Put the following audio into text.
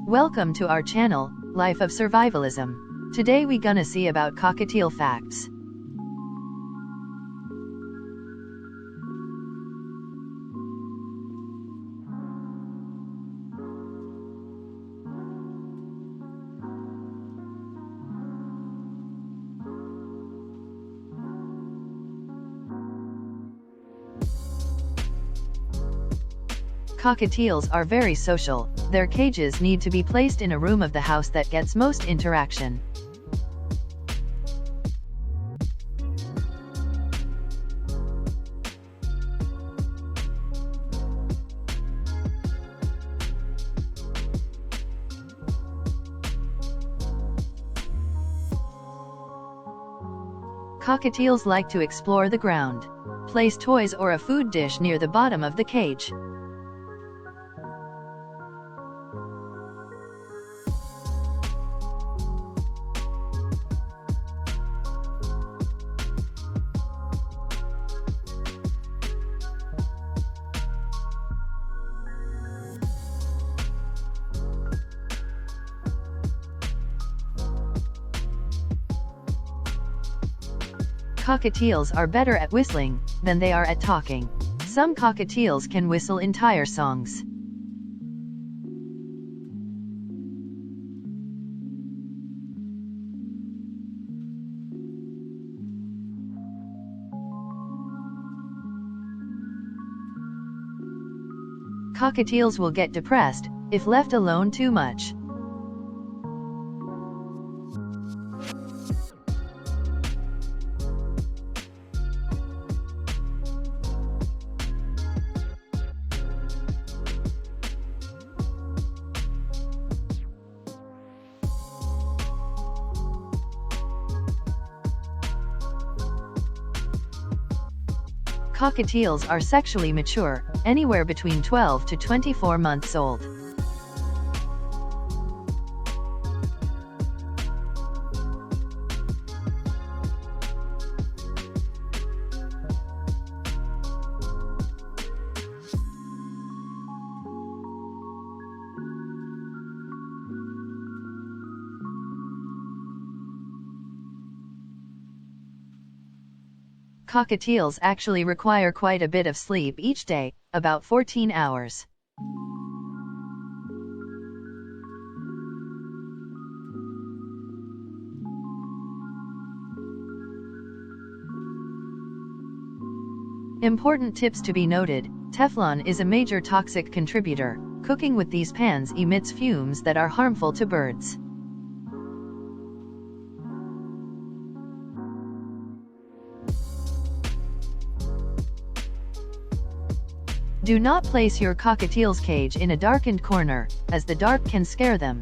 Welcome to our channel, Life of Survivalism. Today we gonna see about cockatiel facts. Cockatiels are very social. Their cages need to be placed in a room of the house that gets most interaction. Cockatiels like to explore the ground. Place toys or a food dish near the bottom of the cage. Cockatiels are better at whistling than they are at talking. Some cockatiels can whistle entire songs. Cockatiels will get depressed if left alone too much. Cockatiels are sexually mature, anywhere between 12 to 24 months old. Cockatiels actually require quite a bit of sleep each day, about 14 hours. Important tips to be noted: Teflon is a major toxic contributor. Cooking with these pans emits fumes that are harmful to birds. Do not place your cockatiel's cage in a darkened corner, as the dark can scare them.